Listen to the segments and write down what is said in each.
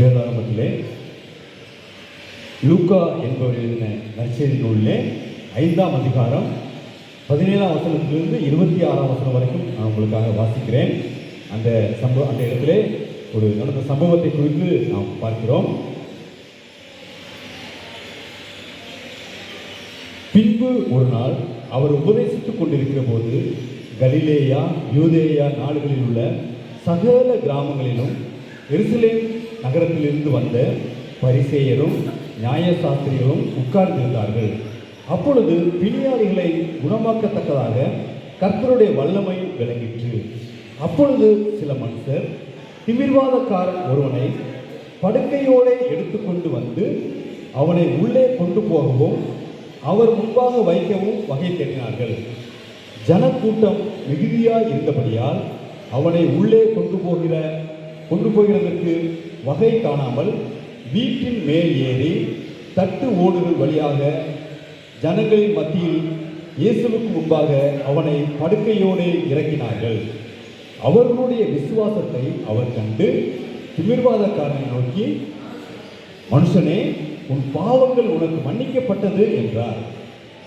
வேதாகமத்திலே லூக்கா என்பவர் எழுதின நற்செய்தி நூலிலே 5ஆம் அதிகாரம் 17ஆம் வசனத்திலிருந்து 26ஆம் வசனம் வரைக்கும் நான் உங்களுக்காக வாசிக்கிறேன். அந்த இடத்திலே ஒரு நடந்த சம்பவத்தை குறித்து நாம் பார்க்கிறோம். பின்பு ஒரு நாள் அவர் உபதேசித்துக் கொண்டிருக்கிற போது கலிலேயா யூதேயா நாடுகளில் உள்ள சகல கிராமங்களிலும் எருசலேம் நகரத்திலிருந்து வந்த பரிசேயரும் நியாயசாஸ்திரிகளும் உட்கார்ந்திருந்தார்கள். அப்பொழுது பிணியாளிகளை குணமாக்கத்தக்கதாக கர்த்தருடைய வல்லமை விளங்கிற்று. அப்பொழுது சில மனுஷர் திமிர்வாதக்காரன் ஒருவனை படுக்கையோடு எடுத்துக்கொண்டு வந்து அவனை உள்ளே கொண்டு போகவும் அவர் முன்பாக வைக்கவும் வகை தேடினார்கள். ஜனக்கூட்டம் மிகுதியாய் இருந்தபடியால் அவனை உள்ளே கொண்டு போகிறதற்கு வகை காணாமல் வீட்டின் மேல் ஏறி தட்டு ஓடுகள் வழியாக ஜனங்களின் மத்தியில் இயேசுவுக்கு முன்பாக அவனை படுக்கையோடு இறக்கினார்கள். அவர்களுடைய விசுவாசத்தை அவர் கண்டு திமிர்வாதக்காரனை நோக்கி, மனுஷனே, உன் பாவங்கள் உனக்கு மன்னிக்கப்பட்டது என்றார்.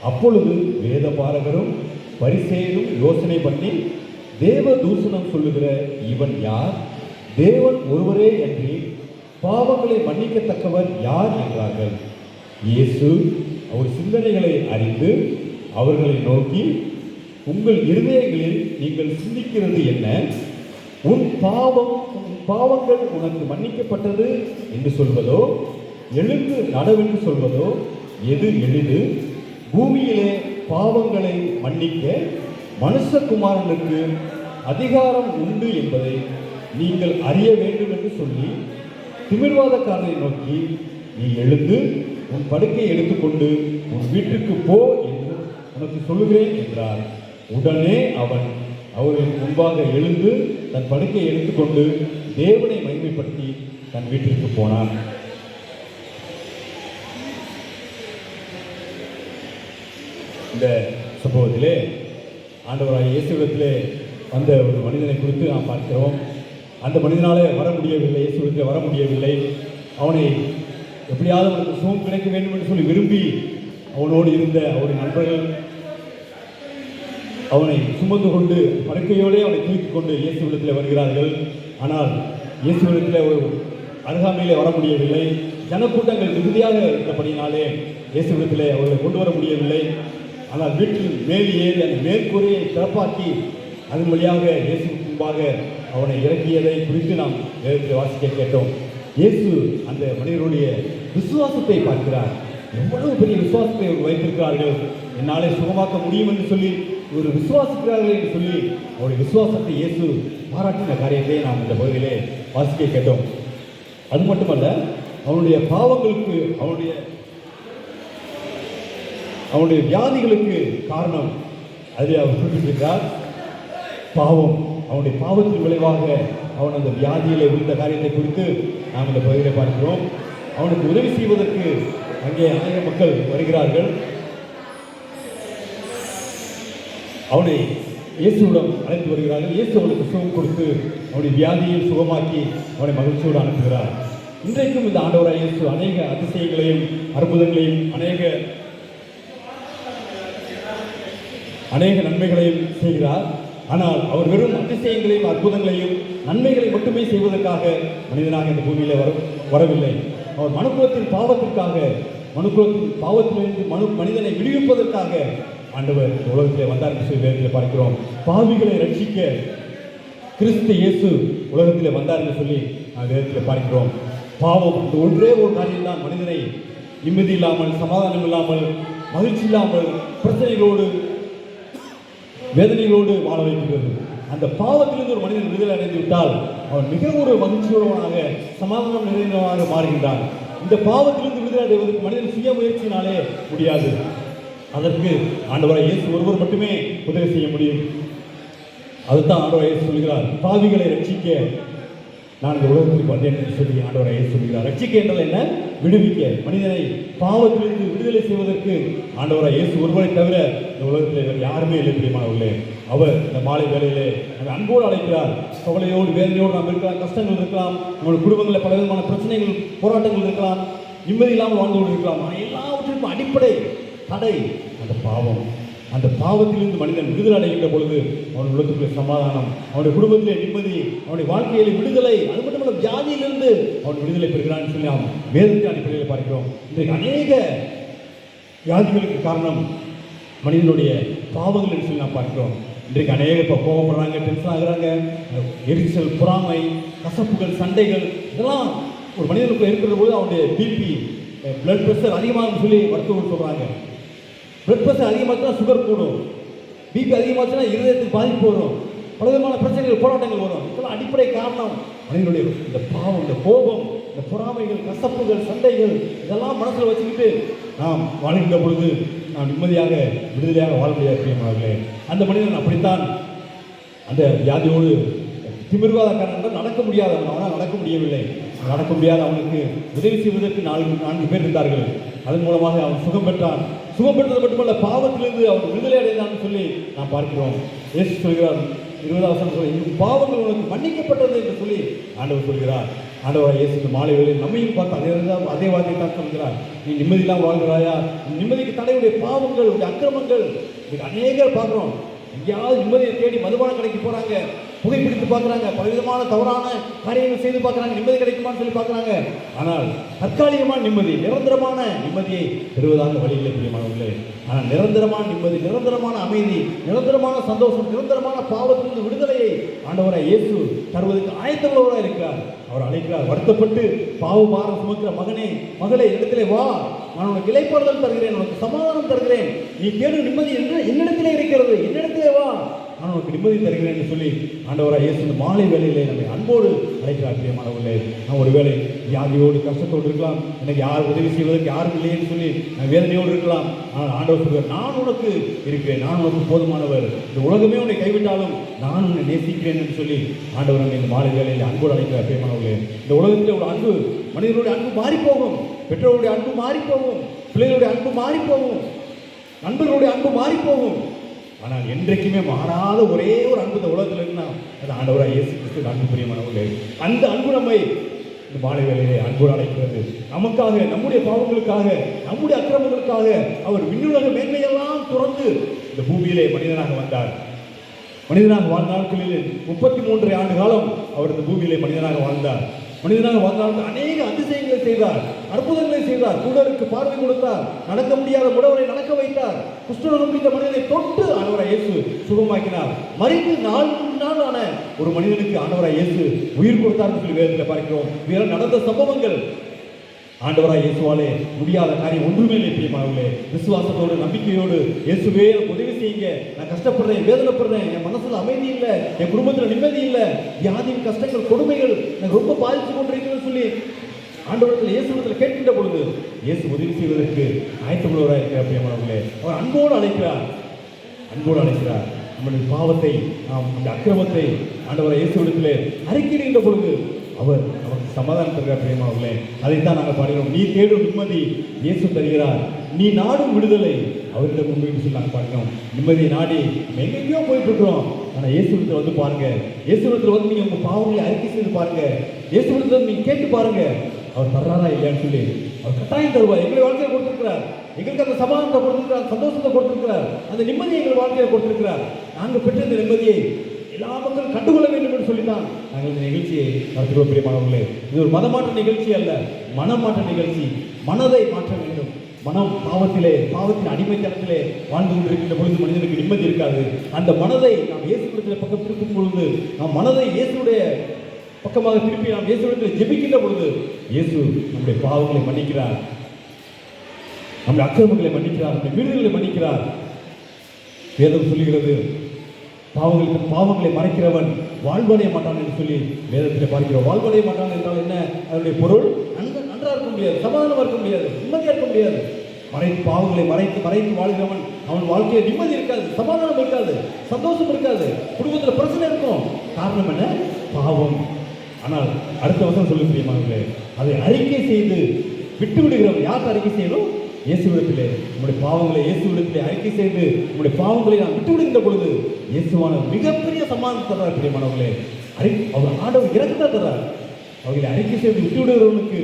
அப்பொழுது வேத பாரகரும் பரிசேயரும் யோசனை பண்ணி, தேவ தூஷணம் சொல்லுகிற இவன் யார்? தேவன் ஒருவரே அன்றி பாவங்களை மன்னிக்கத்தக்கவர் யார் என்றார்கள். இயேசு அவர் சிந்தனைகளை அறிந்து அவர்களை நோக்கி, உங்கள் இருதயங்களில் நீங்கள் சிந்திக்கிறது என்ன? உன் பாவங்கள் உனக்கு மன்னிக்கப்பட்டது என்று சொல்வதோ, எழுந்து நடவென்று சொல்வதோ எது எளிது? பூமியிலே பாவங்களை மன்னிக்க மனுஷகுமாரனுக்கு அதிகாரம் உண்டு என்பதை நீங்கள் அறிய வேண்டும் என்று சொல்லி திமிர்வாதக்காரனை நோக்கி, நீ எழுந்து உன் படுக்கையை எடுத்துக்கொண்டு உன் வீட்டுக்கு போ என்று உனக்கு சொல்லுகிறேன் என்றார். உடனே அவன் அவர்களுக்கு முன்பாக எழுந்து தன் படுக்கையை எடுத்துக்கொண்டு தேவனை மகிமைப்படுத்தி தன் வீட்டிற்கு போனான். இந்த சம்பவத்திலே ஆண்டவராகிய இயேசுவிடத்திலே வந்த ஒரு மனிதனை குறித்து நாம் பார்க்கிறோம். அந்த மனிதனாலே வர முடியவில்லை, இயேசுவிடத்திலே வர முடியவில்லை. அவனை எப்படியாவது அவனுக்கு சுகம் கிடைக்க வேண்டும் என்று சொல்லி விரும்பி அவனோடு இருந்த அவருடைய நண்பர்கள் அவனை சுமந்து கொண்டு படுக்கையோடே அவனை தூக்கிக் கொண்டு இயேசுவிடத்தில் வருகிறார்கள். ஆனால் இயேசுவிடத்தில் ஒரு அருகாமையிலே வர முடியவில்லை. ஜனக்கூட்டங்கள் மிகுதியாக இருந்தபடியினாலே இயேசுவிடத்திலே அவர்களை கொண்டு வர முடியவில்லை. ஆனால் வீட்டில் மேல் ஏறி அந்த மேற்கூரையை திறப்பாக்கி அதன் வழியாக இயேசுக்கு முன்பாக அவனை இறக்கியதை குறித்து நாம் வேதத்தில் வாசிக்க கேட்டோம். இயேசு அந்த மனிதனுடைய விசுவாசத்தை பார்க்கிறார். எவ்வளவு பெரிய விசுவாசத்தை அவர் வைத்திருக்கிறார்கள், என்னாலே சுகமாக்க முடியும் என்று சொல்லி ஒரு விசுவாசிக்கிறார்கள் என்று சொல்லி அவருடைய விசுவாசத்தை இயேசு பாராட்டின காரியத்தை நாம் இந்த பகுதியிலே வாசிக்க கேட்டோம். அது மட்டுமல்ல, அவனுடைய பாவங்களுக்கு அவனுடைய வியாதிகளுக்கு காரணம் அதில் அவர் குறிப்பிட்டிருக்கிறார். பாவம், அவனுடைய பாவத்தின் விளைவாக அவன் அந்த வியாதியிலே விழுந்த காரியத்தை குறித்து நாம் இந்த பகுதியில் பார்க்கிறோம். அவனுக்கு உதவி செய்வதற்கு அங்கே அநேக மக்கள் வருகிறார்கள். அவனை இயேசுவிடம் அழைத்து வருகிறார்கள். இயேசு அவனுக்கு சுகம் கொடுத்து அவனுடைய வியாதியை சுகமாக்கி அவனை மகிழ்ச்சியோடு அனுப்புகிறார். இன்றைக்கும் இந்த ஆண்டவராகிய இயேசு அநேக அதிசயங்களையும் அற்புதங்களையும் அநேக நன்மைகளையும் செய்கிறார். ஆனால் அவர் வெறும் அதிசயங்களையும் அற்புதங்களையும் நன்மைகளை மட்டுமே செய்வதற்காக மனிதனாக இந்த பூமியில் வரவில்லை. அவர் மனுக்குலத்தின் பாவத்திலிருந்து மனிதனை விடுவிப்பதற்காக ஆண்டவர் உலகத்திலே வந்தார் என்று சொல்லி வேதத்தில் பார்க்கிறோம். பாவிகளை ரட்சிக்க கிறிஸ்து இயேசு உலகத்திலே வந்தார் என்று சொல்லி நாம் வேதத்தில் பார்க்கிறோம். பாவம் அந்த ஒன்றே ஒரு காரியம்தான் மனிதனை நிம்மதி இல்லாமல், சமாதானம் இல்லாமல், மகிழ்ச்சி இல்லாமல், பிரச்சனைகளோடு வேதனைகளோடு வாழ வைக்கிறது. அந்த பாவத்திலிருந்து ஒரு மனிதன் விடுதலை அடைந்து விட்டால் அவன் மிக ஒரு மகிழ்ச்சியுள்ளவனாக, சமாதானம் நிறைந்தவனாக மாறுகின்றான். இந்த பாவத்திலிருந்து விடுதலை அடைவதற்கு மனிதன் சுய முயற்சியினாலே முடியாது. அதற்கு ஆண்டவராகிய இயேசு ஒருவர் மட்டுமே உதவி செய்ய முடியும். அதுதான் ஆண்டவராகிய இயேசு சொல்கிறார், பாவிகளை ரட்சிக்க நான் இந்த உலகத்துக்கு வந்தேன் என்று சொல்லி ஆண்டவரை சொல்கிறார். ரட்சிக்க என்றால் என்ன? விடுவிக்க, மனிதனை பாவத்திலிருந்து விடுதலை செய்வதற்கு ஆண்டவராய் இயேசு ஒருவரை தவிர இந்த உலகத்தில் வேறு யாருமே இல்லை பிரியமானவர்களே. அவர் இந்த மாலை வேளையிலே நம்ம அன்போடு அழைக்கிறார். கவலையோடு வேதனையோடு நாம் இருக்கலாம், கஷ்டங்கள் இருக்கலாம், நம்முடைய குடும்பங்களில் பலவிதமான பிரச்சனைகள் போராட்டங்கள் இருக்கலாம், நிம்மதி இல்லாமல் வாழ்ந்து கொண்டு இருக்கலாம். ஆனால் எல்லாவற்றிற்கும் அடிப்படை தடை அந்த பாவம். அந்த பாவத்திலிருந்து மனிதன் விடுதலை அடைகின்ற பொழுது அவன் உள்ளத்துக்குள்ளே சமாதானம், அவனுடைய குடும்பத்திலே நிம்மதி, அவனுடைய வாழ்க்கையிலே விடுதலை, அது மட்டுமல்ல வியாதியிலிருந்து அவன் விடுதலை பெறுகிறான் சொல்லி நாம் வேதத்தின் அடிப்படையில் பார்க்கிறோம். இன்றைக்கு அநேக வியாதிகளுக்கு காரணம் மனிதனுடைய பாவங்கள் என்று சொல்லி நாம் பார்க்கிறோம். இன்றைக்கு அநேக இப்போ கோபப்படுறாங்க, டென்ஷன் ஆகுறாங்க, எரிச்சல், பொறாமை, கசப்புகள், சண்டைகள், இதெல்லாம் ஒரு மனிதனுக்கு இருக்கிற போது அவனுடைய பிபி, பிளட் ப்ரெஷர் அதிகமாகும்னு சொல்லி மருத்துவர்கள் சொல்கிறாங்க. பிளட் ப்ரெஷர் அதிகமாச்சுன்னா சுகர் கூடும், பிபி அதிகமாச்சுன்னா இருதயத்துக்கு பாதிப்பு வரும், பலவிதமான பிரச்சனைகள், போராட்டங்கள் வரும். இதெல்லாம் அடிப்படை காரணம் மனிதனுடைய இந்த பாவம், இந்த கோபம், இந்த பொறாமைகள், கசப்புகள், சண்டைகள், இதெல்லாம் மனசில் வச்சுக்கிட்டு நாம் வாழ்கின்ற பொழுது நாம் நிம்மதியாக விடுதலையாக வாழ முடியாது பிரியமானவர்களே. அந்த மனிதன் அப்படித்தான் அந்த வியாதியோடு திமிர்வாத காரணம் நடக்க முடியாது, அவனால் நடக்க முடியவில்லை. நடக்க முடியாத அவனுக்கு உதவி செய்வதற்கு 4 பேர் இருந்தார்கள். அதன் மூலமாக அவன் சுகம் பெற்றான். சுகம் பெற்றது மட்டுமல்ல, பாவத்திலிருந்து அவன் விடுதலை அடைந்தான் சொல்லி நாம் பார்க்கிறோம். இயேசு சொல்கிறார் 20 வசனம், பாவங்கள் உனக்கு மன்னிக்கப்பட்டது என்று சொல்லி ஆண்டவர் சொல்கிறார். ஆண்டவர் இயேசு மாலை வேளையில் நம்மையும் பார்த்து அதே வார்த்தையை தான் சொல்கிறார். நீ நிம்மதி இல்லாமல் வாழ்கிறாயா? நிம்மதிக்கு தடையுடைய பாவங்கள், உடைய அக்கிரமங்கள் அநேகர் பார்க்கிறோம். எங்கேயாவது நிம்மதியை தேடி மதுபான கடைக்கு போறாங்க, புகைப்பிடித்து பார்க்குறாங்க, பலவிதமான தவறான காரியங்கள் செய்து பார்க்குறாங்க, நிம்மதி கிடைக்குமான்னு சொல்லி பார்க்குறாங்க. ஆனால் தற்காலிகமான நிம்மதி, நிரந்தரமான நிம்மதியை பெறுவதாக வழியில்லை பிரியமானவர்களே. ஆனால் நிரந்தரமான நிம்மதி, நிரந்தரமான அமைதி, நிரந்தரமான சந்தோஷம், நிரந்தரமான பாவத்திலிருந்து விடுதலையை ஆண்டவராய் இயேசு தருவதற்கு ஆயத்தமுள்ளவராக இருக்கிறார். அவர் அழைக்கிறார். வருத்தப்பட்டு பாவபாரம் சுமக்கிற மகனே, மகளே, இடத்திலே வா, நான் உனக்கு இளைப்பாறுதல் தருகிறேன், உனக்கு சமாதானம் தருகிறேன், நீ தேடும் நிம்மதி என்று என்னிடத்திலே இருக்கிறது, என்னிடத்திலே வா, நான் உனக்கு நிம்மதி தருகிறேன் என்று சொல்லி ஆண்டவராய் இயேசு இந்த மாலை வேளையிலே நம்மை அன்போடு அழைக்கிறார் பிரியமானவர்களே. நான் ஒருவேளை வியாதியோடு கஷ்டத்தோடு இருக்கலாம், எனக்கு யார் உதவி செய்வதற்கு யாரும் இல்லைன்னு சொல்லி நான் வேதனையோடு இருக்கலாம். ஆனால் ஆண்டவர் சொல்வார், நான் உனக்கு இருக்கிறேன், நான் உனக்கு போதுமானவர், இந்த உலகமே உன்னை கைவிட்டாலும் நான் உன்னை நேசிக்கிறேன் என்று சொல்லி ஆண்டவர் நம்மை இந்த மாலை வேளையில் அன்போடு அழைக்கிறார் பிரியமானவர்களே. இந்த உலகத்தில் ஒரு அன்பு, மனிதனுடைய அன்பு மாறிப்போகும், பெற்றோருடைய அன்பு மாறிப்போகும், பிள்ளைகளுடைய அன்பு மாறிப்போகும், நண்பர்களுடைய அன்பு மாறிப்போகும். ஆனால் என்றைக்குமே மாறாத ஒரே ஒரு அன்பு இந்த உலகத்தில் இருக்குன்னா அது ஆண்டவராக இயேசு கிறிஸ்து அன்பு பிரியமானவர்களே. அந்த அன்பு நம்மை இந்த மாலை வேளையிலே அன்போடு அழைக்கிறது. நமக்காக, நம்முடைய பாவங்களுக்காக, நம்முடைய அக்கிரமங்களுக்காக அவர் விண்ணுலக மேன்மையெல்லாம் துறந்து இந்த பூமியிலே மனிதனாக வந்தார். மனிதனாக வாழ்ந்த நாட்களில் 33 ஆண்டு காலம் அவர் இந்த பூமியிலே மனிதனாக வாழ்ந்தார். மனிதனாக வாழ்ந்தால் அநேக அதிசயங்களை செய்தார், அற்புதங்களை செய்தார். குருடருக்கு பார்வை கொடுத்தார், நடக்க முடியாத முடவரை நடக்க வைத்தார், குஷ்டரோகம் பிடித்த மனிதனை தொட்டு ஆண்டவராய் இயேசு சுகமாக்கினார். மறித்து 4 நாள் ஆன ஒரு மனிதனுக்கு ஆண்டவராய் இயேசு உயிர் கொடுத்தார் சொல்லி வேதத்தில் பார்க்கிறோம். இதெல்லாம் நடந்த சம்பவங்கள். ஆண்டவராய் இயேசுவாலே முடியாத காரியம் ஒன்றுமே இல்லை பிரியமானவர்களே. விசுவாசத்தோடு, நம்பிக்கையோடு, இயேசுவே எனக்கு உதவி செய்யுங்க, நான் கஷ்டப்படுறேன், வேதனைப்படுறேன், என் மனசுல அமைதி இல்லை, என் குடும்பத்தில் நிம்மதி இல்லை, வியாதியின் கஷ்டங்கள், கொடுமைகள் எனக்கு ரொம்ப பாதித்து கொண்டிருக்கிறேன்னு சொல்லி ஆண்டவரத்தில் இயேசுவிடத்தில் கேட்கின்ற பொழுது இயேசு உதவி செய்வதற்கு ஆயத்தமுள்ளவராக இருக்கிறார் பிரியமானவர்களே. அவர் அன்போடு அழைக்கிறார், அன்போடு அழைக்கிறார். நம்முடைய பாவத்தை, நாம் அந்த அக்கிரமத்தை ஆண்டவரை இயேசுவிடத்திலே அறிக்கையிடுகின்ற பொழுது அவர் நமக்கு சமாதானம் தருகிறார் பிரியமானவர்களே. அதைத்தான் நாங்கள் பாடுகிறோம். நீ தேடும் நிம்மதி இயேசு தருகிறார், நீ நாடும் விடுதலை அவரிடம் உண்மை சொல்லி நாங்கள் பார்க்கிறோம். நிம்மதியை நாடி நம்ம எங்கெங்கேயோ போயிட்டு இருக்கிறோம். ஆனால் இயேசுவிடத்தில் வந்து பாருங்க, இயேசுவிடத்தில் வந்து நீங்கள் உங்கள் பாவங்களை அறிக்கை செய்து பாருங்க, இயேசுவிடத்தில் வந்து நீங்கள் கேட்டு பாருங்க, அவர் தர்றாரா இல்லையான்னு சொல்லி. அவர் கட்டாயம் தருவார். எங்களை வாழ்க்கையை கொடுத்திருக்கிறார், எங்களுக்கு அந்த சமாதானத்தை கொடுத்திருக்கிறார், சந்தோஷத்தை கொடுத்திருக்கிறார், அந்த நிம்மதியை எங்கள் வாழ்க்கையை கொடுத்திருக்கிறார். நாங்கள் பெற்ற இந்த நிம்மதியை எல்லா மக்களும் கண்டுகொள்ள வேண்டும் என்று சொல்லித்தான் நாங்கள் இந்த நிகழ்ச்சியை நடத்துகிறோம் பிரியமானவர்களே. இது ஒரு மதமாற்ற நிகழ்ச்சி அல்ல, மனமாற்ற நிகழ்ச்சி. மனதை மாற்ற வேண்டும். மனம் பாவத்தின் அடிமைத்தனத்திலே வாழ்ந்து கொண்டிருக்கின்ற பொழுது மனிதனுக்கு நிம்மதி இருக்காது. அந்த மனதை நாம் இயேசுவிடத்தில் பக்கம் திருப்பும் பொழுது, நாம் மனதை இயேசுடைய பக்கமாக திருப்பி நாம் இயேசுவிடத்தில் ஜெபிக்கின்ற பொழுது இயேசு நம்முடைய பாவங்களை மன்னிக்கிறார், நம்முடைய அக்கிரமங்களை மன்னிக்கிறார், நம்முடைய மீறுதல்களை மன்னிக்கிறார். வேதம் சொல்லுகிறது, பாவங்களை மறைக்கிறவன் வாழ்வடைய மாட்டான் என்று சொல்லி வேதத்தில் பார்க்கிறோம். வாழ்வடைய மாட்டான் என்றால் என்ன? அதனுடைய பொருள் நன்றாக இருக்க முடியாது, சமாதானமாக இருக்க முடியாது, நிம்மதியாக இருக்க முடியாது. பாவங்களை மறைத்து வாழ்கிறவன் அவன் வாழ்க்கையில் நிம்மதி இருக்காது, சமாதானம் இருக்காது, சந்தோஷம் இருக்காது, குடும்பத்தில் பிரச்சனை இருக்கும். காரணம் என்ன? பாவம். ஆனால் அடுத்த வசனம் சொல்லி தெரியுமாங்களே, அதை அறிக்கை செய்து விட்டு விடுகிறோம். யாருக்கு அறிக்கை செய்யணும்? இயேசுவிடத்திலே. நம்முடைய பாவங்களை இயேசுவிடத்திலே அறிக்கை செய்து நம்முடைய பாவங்களை நாம் விட்டு விடுகின்ற பொழுது இயேசுவான மிகப்பெரிய சமாதானம் தர்றார். பிரியமானவர்களே, அவர் ஆண்டவர் இரக்கத்தை தர்றார். அவர்களை அறிக்கை செய்து விட்டு விடுகிறவனுக்கு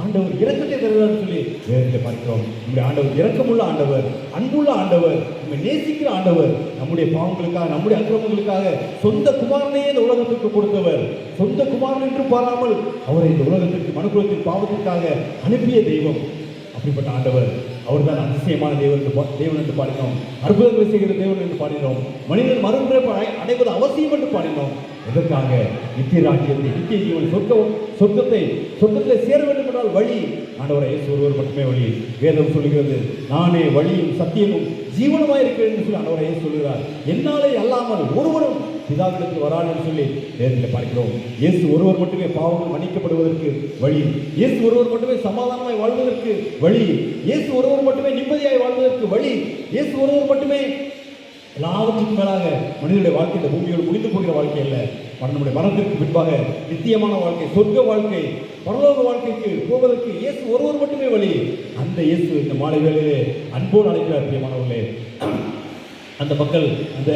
ஆண்டவர் இரக்கத்தை தருகிறார் சொல்லி வேதத்தை பார்க்கிறோம். நம்முடைய ஆண்டவர் இரக்கமுள்ள ஆண்டவர், அன்புள்ள ஆண்டவர், நம்மை நேசிக்கிற ஆண்டவர். நம்முடைய பாவங்களுக்காக, நம்முடைய அக்கிரமங்களுக்காக சொந்த குமாரனையே இந்த உலகத்திற்கு கொடுத்தவர். சொந்த குமாரன் என்று பாராமல் அவரை இந்த உலகத்திற்கு மனுக்குலத்தின் பாவத்திற்காக அனுப்பிய தெய்வம். அப்படிப்பட்ட ஆண்டவர் அவர்தான் அதிசயமான தேவன் என்று பாடினோம். அற்புதங்களை செய்கிற தேவன் என்று பாடினோம். மனிதன் மறுபிறப்பு அடைவது அவசியம் என்று பாடினோம். எதற்காக? நித்திய ராஜ்யத்தை, நித்திய ஜீவன், சொர்க்கத்தை சேர வேண்டும் என்றால் வழி ஆண்டவரை இயேசு ஒருவர் மட்டுமே வழி. வேதம் சொல்லுகிறது, நானே வழியும் சத்தியமும் ஜீவனமாக இருக்கிறேன் என்று சொல்லி ஆண்டவரை இயேசு சொல்லுகிறார். என்னாலே அல்லாமல் ஒருவரும் பிதாவிடத்தில் வரான் என்று சொல்லி வேதத்தில் பார்க்கிறோம். இயேசு ஒருவர் மட்டுமே பாவங்கள் மன்னிக்கப்படுவதற்கு வழி. இயேசு ஒருவர் மட்டுமே சமாதானமாய் வாழ்வதற்கு வழி. இயேசு ஒருவர் மட்டுமே நிம்மதியாய் வாழ்வதற்கு வழி. இயேசு ஒருவர் மட்டுமே எல்லாவற்றுக்கும் மேலாக மனிதனுடைய வாழ்க்கை இந்த பூமியோடு முடிந்து போகிற வாழ்க்கை அல்ல, நம்முடைய மரணத்திற்கு பின்பாக நித்தியமான வாழ்க்கை, சொர்க்க வாழ்க்கை, பரலோக வாழ்க்கைக்கு போவதற்கு இயேசு ஒருவர் மட்டுமே வழி. அந்த இயேசு இந்த மாலை வேளையிலே அன்போடு அழைக்கிறார். பிரியமானவர்களே, அந்த மக்கள், அந்த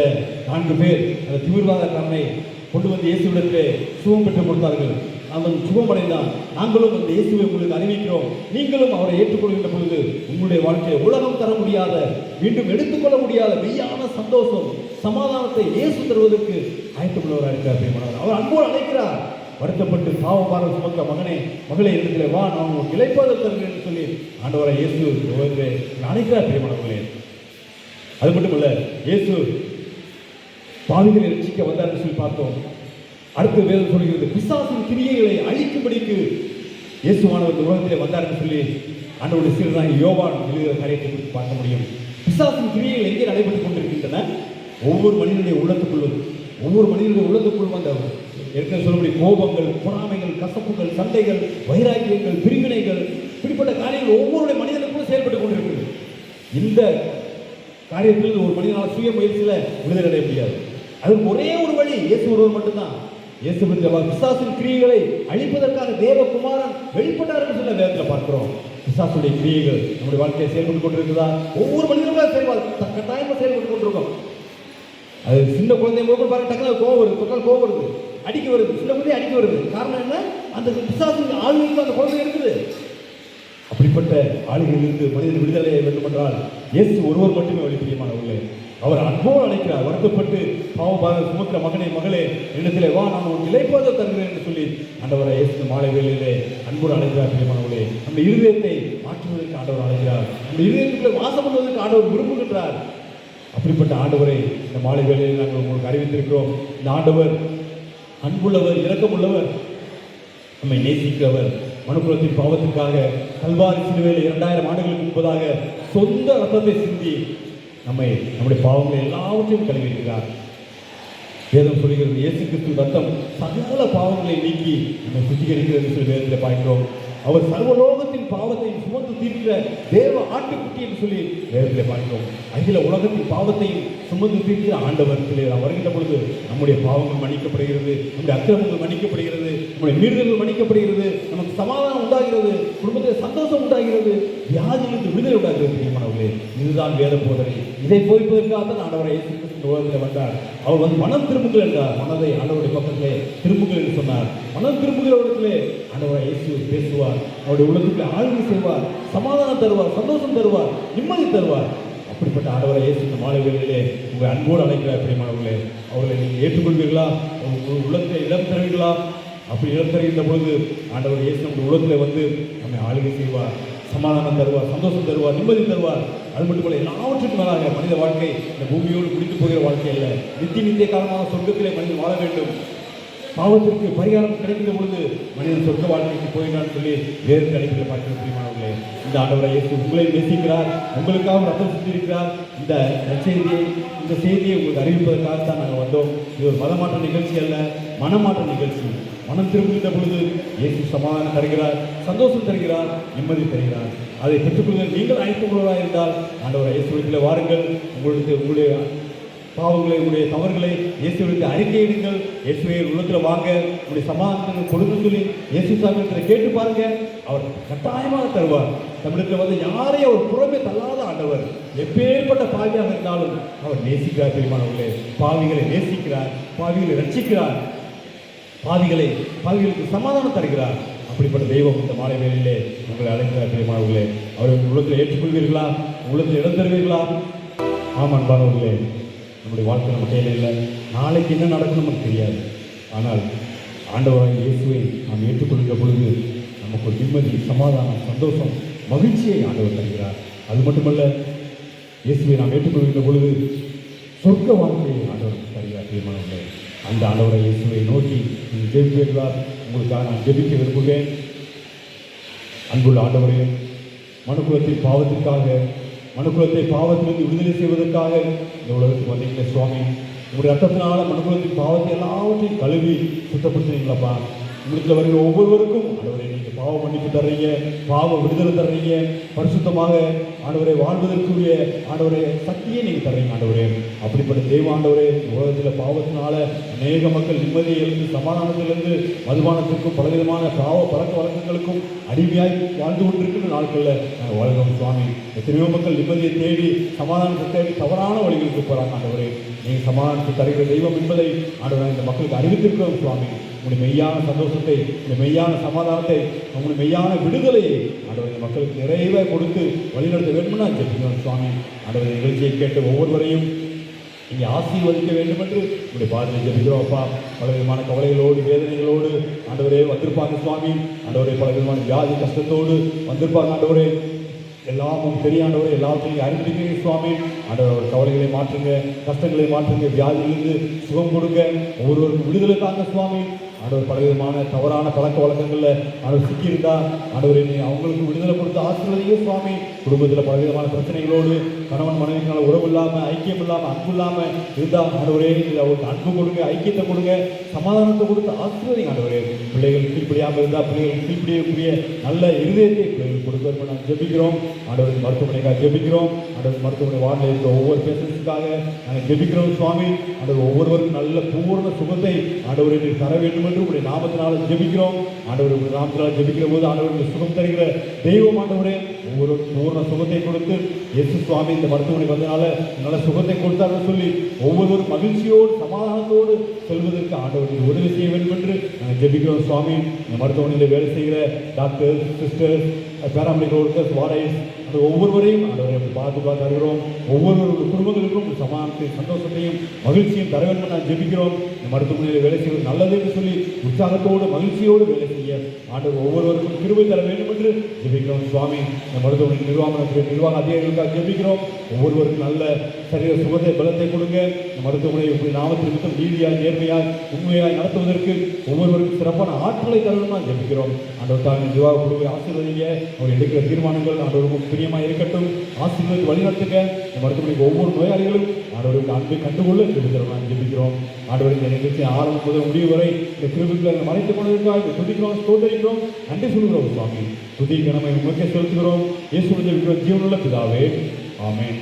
4 பேர் அந்த திமிர்வாதக்காரனை கொண்டு வந்து இயேசுவிடத்திலே சுகம் பெற்றுக் கொடுத்தார்கள். அவன் சுகமடைந்தான். நாங்களும் அந்த இயேசுவை உங்களுக்கு அறிவிக்கிறோம், நீங்களும் அவரை ஏற்றுக்கொள்கின்ற பொழுது உங்களுடைய வாழ்க்கையை உலகம் தர முடியாத, மீண்டும் எடுத்துக்கொள்ள முடியாத மெய்யான சந்தோஷம், சமாதானத்தை இயேசு தருவதற்கு ஆயத்தமுள்ளவராக இருக்கிறார். அவர் அன்போடு அழைக்கிறார். வருத்தப்பட்டு பாவபாரம் சுமக்க மகனே, மகளே, இடத்துல வா, நான் உங்களுக்கு இளைப்பாறுதல் தருகிறேன் என்று சொல்லி ஆண்டவரை இயேசு அழைக்கிறார். பிரியமானவர்களே, அது மட்டுமல்ல, இயேசு பாவிகளை ரட்சிக்க வந்தார் என்று சொல்லி பார்த்தோம். அடுத்த வேதம் சொல்கிறது, பிசாசின் கிரியைகளை அழிக்கும்படிக்கு இயேசுவானவர் இந்த உலகத்திலே வந்தார் என்று சொல்லி ஆண்டவருடைய சீடனாகிய யோவான் எழுதுகிற காரியத்தை குறித்து பார்க்க முடியும். பிசாசின் கிரியைகள் எங்கே நடைபெற்றுக் கொண்டிருக்கின்றன? ஒவ்வொரு மனிதனுடைய உள்ளத்துக்குள்ளும் அந்த ஏற்கனவே சொல்லக்கூடிய கோபங்கள், பொறாமைகள், கசப்புகள், சண்டைகள், வைராக்கியங்கள், பிரிவினைகள், இப்படிப்பட்ட காரியங்கள் ஒவ்வொருடைய மனிதனுக்கும் செயல்பட்டுக் கொண்டிருக்கிறது. இந்த காரியத்தில் ஒரு மனிதனால் சுய முயற்சியில் விடுதலை அடைய முடியாது. அதுக்கு ஒரே ஒரு வழி, இயேசு ஒருவர் மட்டும்தான். இயேசு பிசாசின் கிரியைகளை அழிப்பதற்காக தேவகுமாரன் வெளிப்பட்டார் என்று சொல்ல வேதத்தில் பார்க்கிறோம். பிசாசுடைய கிரியைகள் நம்முடைய வாழ்க்கையை செயல்பட்டு கொண்டிருக்கிறதா? ஒவ்வொரு மனிதனும் கட்டாயமாக செயல்பட்டு கொண்டிருக்கோம். அது சின்ன குழந்தை போது பாருங்க, டக்குனு கோவம் வருது, தொட்டால் கோவம் வருது, அடிக்க வருது, சின்ன குழந்தை அடிக்க வருது. காரணம் என்ன? அந்த பிசாசின் ஆளுமைக்கு அந்த குழந்தை இருக்குது. அப்படிப்பட்ட ஆளுகையிலிருந்து மனிதன் விடுதலை வேண்டும் என்றால் இயேசு ஒருவர் மட்டுமே வழி. பிரியமானவர்களே, அவர் அன்போடு அழைக்கிறார். வருத்தப்பட்டு பாவபாரம் சுமக்கிற மகனே, மகளே, இடத்திலே வா, நான் உன் இளைப்பாறுதல் தருகிறேன் என்று சொல்லி ஆண்டவரை இயேசு மாலை வேளையிலே அன்போடு அழைக்கிறார். பிரியமானவர்களே, நம்முடைய இருதயத்தை மாற்றுவதற்கு ஆண்டவர் அழைக்கிறார். நம்முடைய இருதயத்துக்குள்ளே வாசம் பண்ணுவதற்கு ஆண்டவர் விரும்புகின்றார். அப்படிப்பட்ட ஆண்டவரை இந்த மாலை வேளையில் நாங்கள் உங்களுக்கு அறிவித்திருக்கிறோம். இந்த ஆண்டவர் அன்புள்ளவர், இரக்கமுள்ளவர், நம்மை நேசிக்கிறவர். மனுக்குலத்தின் பாவத்திற்காக கல்வாரி சிலுவையில் 2000 ஆண்டுகளுக்கு முன்பதாக சொந்த ரத்தத்தை சிந்தி நம்முடைய பாவங்களை எல்லாவற்றையும் கழுவியிருக்கிறார். வேதம் சொல்கிறது, இயேசு கிறிஸ்து ரத்தம் சகல பாவங்களை நீக்கி நம்மை சுத்திகரிக்கிறது சொல்லி வேதத்தில் பார்க்கிறோம். அவர் சர்வலோகத்தின் பாவத்தை சுமந்து தீர்க்கிற தேவ ஆட்டுக்குட்டி என்று சொல்லி வேதத்தில் பார்க்கிறோம். அகில உலகத்தின் பாவத்தையும் சுமந்து தீர்க்கிற ஆண்டவரத்திலே வருகின்ற பொழுது நம்முடைய பாவங்கள் மன்னிக்கப்படுகிறது, நம்முடைய அக்கிரமங்கள் மன்னிக்கப்படுகிறது, நம்முடைய மீறுதல்கள் மன்னிக்கப்படுகிறது, நமக்கு சமாதானம் உண்டாகிறது, குடும்பத்தில் சந்தோஷம் உண்டாகிறது, வியாதிகளுக்கு விடுதலை உண்டாகிறது. பிரியமானவர்களே, இதுதான் வேத போதனை. இதை போதிப்பதற்காக தான் ஆண்டவரை இயேசு கிறிஸ்து உலகத்தில் வந்தார். அவர் வந்து மனம் திரும்புங்கள் என்றார். மனதை ஆண்டவருடைய பக்கத்திலே திரும்புங்கள் என்று சொன்னார். மனம் திரும்புகிற இடத்திலே ஆண்டவரை இயேசு பேசுவார், அவருடைய உள்ளத்துக்குள்ளே ஆளுமை செய்வார், சமாதானம் தருவார், சந்தோஷம் தருவார், நிம்மதி தருவார். அப்படிப்பட்ட ஆண்டவரை இயேசு இந்த மாலை வேளையிலே உங்கள் அன்போடு அழைக்கிறார். பிரியமானவர்களே, அவர்களை நீங்கள் ஏற்றுக்கொள்வீர்களா? உங்கள் உள்ளத்தை இடம் தருவீர்களா? அப்படி இடம் தருகின்ற பொழுது ஆண்டவர் இயேசு நம்முடைய உள்ளத்தில் வந்து நம்மை ஆளுகை செய்வார், சமாதானம் தருவார், சந்தோஷம் தருவார், நிம்மதி தருவார். அது மட்டுமல்ல, எல்லாவற்றுக்கும் மேலாக மனித வாழ்க்கை இந்த பூமியோடு முடித்து போகிற வாழ்க்கை அல்ல, நித்திய காலமாக சொர்க்கத்திலே மனிதன் வாழ வேண்டும். பாவத்திற்கு பரிகாரம் கிடைக்கின்ற பொழுது மனிதன் சொர்க்க வாழ்க்கைக்கு போயிடான்னு சொல்லி வேறு கிடைக்கிற பார்க்கிற பிரியமானவர்களே, இந்த ஆண்டவரை இயேசு உங்களை நேசிக்கிறார், உங்களுக்காக ரத்தம் செஞ்சிருக்கிறார். இந்த செய்தியை உங்களுக்கு அறிவிப்பதற்காக தான் நாங்கள் வந்தோம். இது ஒரு மதமாற்ற நிகழ்ச்சி அல்ல, மனமாற்ற நிகழ்ச்சி. மனம் திரும்புகின்ற பொழுது இயேசு சமாதானம் தருகிறார், சந்தோஷம் தருகிறார், நிம்மதி தருகிறார். அதை பெற்றுக்கொள்கிற நீங்கள் அழைத்துள்ளவராக இருந்தால் ஆண்டவரை இயேசுவிடத்தில் வாருங்கள். உங்களுடைய பாவங்களை, உங்களுடைய தவறுகளை இயேசுவிடத்தில் அறிக்கையிடுங்கள். இயேசுவை உள்ளத்தில் வாங்க, உங்களுடைய சமாதானத்தை கொடுங்க சொல்லி இயேசு சாமியத்தில் கேட்டு பாருங்க. அவர் கட்டாயமாக தருவார். தமிழகத்தில் வந்து யாரையும் அவர் புறமே தள்ளாத ஆண்டவர். எப்பேற்பட்ட பாவியாக இருந்தாலும் அவர் நேசிக்கிறார். பெருமானவர்களே, பாவிகளை நேசிக்கிறார், பாவிகளை ரட்சிக்கிறார், பாவிகளுக்கு சமாதானம் தருகிறார். அப்படிப்பட்ட தெய்வம் இந்த மாலை வேளையிலே உங்களை அழைக்கிறார். பெருமானவர்களே, அவரை உள்ளத்தில் ஏற்றுக்கொள்வீர்களா? உள்ளத்தில் இடம் தருவீர்களா? ஆமாம் அன்பானவர்களே, நம்முடைய வாழ்க்கை நம்ம கையில் இல்லை. நாளைக்கு என்ன நடக்கும் நமக்கு தெரியாது. ஆனால் ஆண்டவராகிய இயேசுவை நாம் ஏற்றுக்கொள்கிற பொழுது நமக்கு ஒரு நிம்மதி, சமாதானம், சந்தோஷம், மகிழ்ச்சியை ஆண்டவர் தருகிறார். அது மட்டுமல்ல, இயேசுவை நாம் ஏற்றுக்கொள்கின்ற பொழுது சொர்க்க வாழ்க்கையை ஆண்டவர் தருகிறார். தீர்மானங்களே, அந்த ஆண்டவரை இயேசுவை நோக்கி நீங்கள் ஜெபிக்கிறார். உங்களுக்காக நான் ஜெபிக்க விரும்புகிறேன். அன்புள்ள ஆண்டவரே, மனுக்குலத்தின் பாவத்திற்காக, மனுக்குலத்தை பாவத்திலிருந்து விடுதலை செய்வதற்காக இந்த உலகத்துக்கு வந்தீங்க சுவாமி. உங்களுடைய ரத்தத்தினால மனுக்குலத்தின் பாவத்தை எல்லாவற்றையும் கழுவி சுத்தப்படுத்துறீங்களாப்பா. உங்களுக்கு வருகிற ஒவ்வொருவருக்கும் ஆண்டவரை நீங்கள் பாவ மன்னிப்பு தர்றீங்க, பாவ விடுதலை தர்றீங்க, பரிசுத்தமாக ஆண்டவரை வாழ்வதற்குரிய ஆண்டவரை சக்தியை நீங்கள் தர்றீங்க ஆண்டவரே. அப்படிப்பட்ட தெய்வ ஆண்டவரே, உலகத்தில் பாவத்தினால அநேக மக்கள் நிம்மதியிலிருந்து, சமாதானத்திலிருந்து, மதுபானத்திற்கும் பலவிதமான பாவ பழக்க வழக்கங்களுக்கும் அடிமையாய் வாழ்ந்து கொண்டிருக்கிற நாட்களில் நாங்கள் வாழ்கிறோம் சுவாமி. எத்தனையோ மக்கள் நிம்மதியை தேடி, சமாதானத்தை தேடி தவறான வழிகளுக்கு போகிறாங்க ஆண்டவரே. நீங்கள் சமாதானத்தை தருகிற தெய்வம் என்பதை ஆண்டவரை இந்த மக்களுக்கு அறிவித்திருக்கிறோம் சுவாமி. உங்களுடைய மெய்யான சந்தோஷத்தை, உங்களுடைய மெய்யான சமாதானத்தை, உங்களுடைய மெய்யான விடுதலையை ஆண்டவர் இந்த மக்களுக்கு நிறைவாக கொடுத்து வழிநடத்த வேண்டும்னு நான் ஜெபிக்கிறேன் சுவாமி. ஆண்டவர் நிகழ்ச்சியை கேட்டு ஒவ்வொருவரையும் நீங்கள் ஆசீர்வதிக்க வேண்டும் என்று உங்களுடைய பாதையை ஜெபிக்கிறோம் அப்பா. பலவிதமான கவலைகளோடு, வேதனைகளோடு ஆண்டவரே வந்திருப்பாங்க சுவாமி. ஆண்டவரே பலவிதமான வியாதி கஷ்டத்தோடு வந்திருப்பாங்க ஆண்டவரே. எல்லாமும் பெரிய ஆண்டவரை எல்லாத்தையும் அறிந்திருக்கிறீங்க சுவாமி. ஆண்டவர் கவலைகளை மாற்றுங்க, கஷ்டங்களை மாற்றுங்க, வியாதியிலிருந்து சுகம் கொடுங்க, ஒவ்வொருவருக்கும் விடுதலை தாங்க சுவாமி. ஆண்டவர் பலவிதமான தவறான பழக்க வழக்கங்களில் ஆண்டவர் சிக்கியிருந்தா ஆண்டவரை அவங்களுக்கு விடுதலை கொடுத்து ஆசீர்வதிங்க சுவாமி. குடும்பத்தில் பலவிதமான பிரச்சனைகளோடு கணவன் மனைவிக்கான உறவு இல்லாமல், ஐக்கியம் இல்லாமல், அன்பு இல்லாமல் இருந்தால் ஆண்டவரே அவருக்கு அன்பு கொடுங்க, ஐக்கியத்தை கொடுங்க, சமாதானத்தை கொடுத்து ஆசீர்வதிங்க ஆண்டவரே. பிள்ளைகள் கீழ்ப்படியாமல் இருந்தால் பிள்ளைகள் கீழ்ப்படியக்கூடிய நல்ல இருதயத்தை பிள்ளைகள் கொடுக்க நாங்கள் ஜெபிக்கிறோம். ஆண்டவரின் மருத்துவமனைக்காக ஜெபிக்கிறோம். ஆண்டவர் மருத்துவமனை வார்டில் இருக்கிற ஒவ்வொரு பேஷண்ட்ஸுக்காக நாங்கள் ஜெபிக்கிறோம் சுவாமி. ஆண்டவர் ஒவ்வொருவருக்கும் நல்ல பூர்ண சுகத்தை ஆண்டவரை தர வேண்டும் என்று உங்களுடைய நாமத்தினால ஜெபிக்கிறோம். ஆண்டவர் உங்களுடைய நாமத்தினால ஜெபிக்கிற போது ஆண்டவருக்கு சுகம் தருகிற தெய்வம் ஆண்டவரே, ஒவ்வொரு பூர்ண சுகத்தை கொடுத்து இயேசு சுவாமி இந்த மருத்துவமனை வந்தனால நல்ல சுகத்தை கொடுத்தாருன்னு சொல்லி ஒவ்வொருவரும் மகிழ்ச்சியோடு சமாதானத்தோடு செல்வதற்கு ஆண்டவர் உதவி செய்ய வேண்டும் என்று நாங்கள் ஜெபிக்கிறோம் சுவாமி. இந்த மருத்துவமனையில் வேலை செய்கிற doctors, sisters, paramedical workers, warders, அந்த ஒவ்வொருவரையும் ஆண்டவரை பார்த்து தருகிறோம். ஒவ்வொரு குடும்பங்களுக்கும் சமாதானத்தையும் சந்தோஷத்தையும் மகிழ்ச்சியும் தர வேண்டும் நான் ஜெபிக்கிறோம். இந்த மருத்துவமனையில் வேலை செய்வது நல்லது என்று சொல்லி உற்சாகத்தோடு மகிழ்ச்சியோடு வேலை செய்ய ஆண்டவர் ஒவ்வொருவருக்கும் கிருபை தர வேண்டும் என்று ஜெபிக்கிறோம் சுவாமி. இந்த மருத்துவமனை நிர்வாக அதிகாரிகளுக்காக ஜெபிக்கிறோம். ஒவ்வொருவருக்கும் நல்ல சரீர சுகத்தை, பலத்தை கொடுங்க. இந்த மருத்துவமனை உங்களுடைய நாமத்தில் மட்டும் நீதியாய், நேர்மையாய், உண்மையாய் நடத்துவதற்கு ஒவ்வொருவருக்கும் சிறப்பான ஆற்றலை தரணும்னா ஜெபிக்கிறோம். ஆண்டவர் தாங்க நிர்வாக குழுவை ஆசீர்வதிங்க. அவர் எடுக்கிற தீர்மானங்கள் ஆண்டவருக்கும் பிரியமாக இருக்கட்டும். ஆசீர்வதித்து வழிநடத்துங்க. இந்த மருத்துவமனைக்கு ஒவ்வொரு நோயாளிகளும் ஆண்டவருக்கு அன்பை கண்டுகொள்ள ஜெபிக்கிறோம். ஆண்டவருக்கு இந்த நிகழ்ச்சி ஆரம்பம் முதல் முடிவு வரை இந்த கிருபைகளை மறைத்துக் கொண்டதற்காக துதிக்கிறோம், ஸ்தோத்திரிக்கிறோம், நன்றி சொல்கிறோம் சுவாமி. துதி கனமை உமக்கே செலுத்துகிறோம். இயேசுவின் ஜீவனுள்ள பிதாவே, ஆமென்.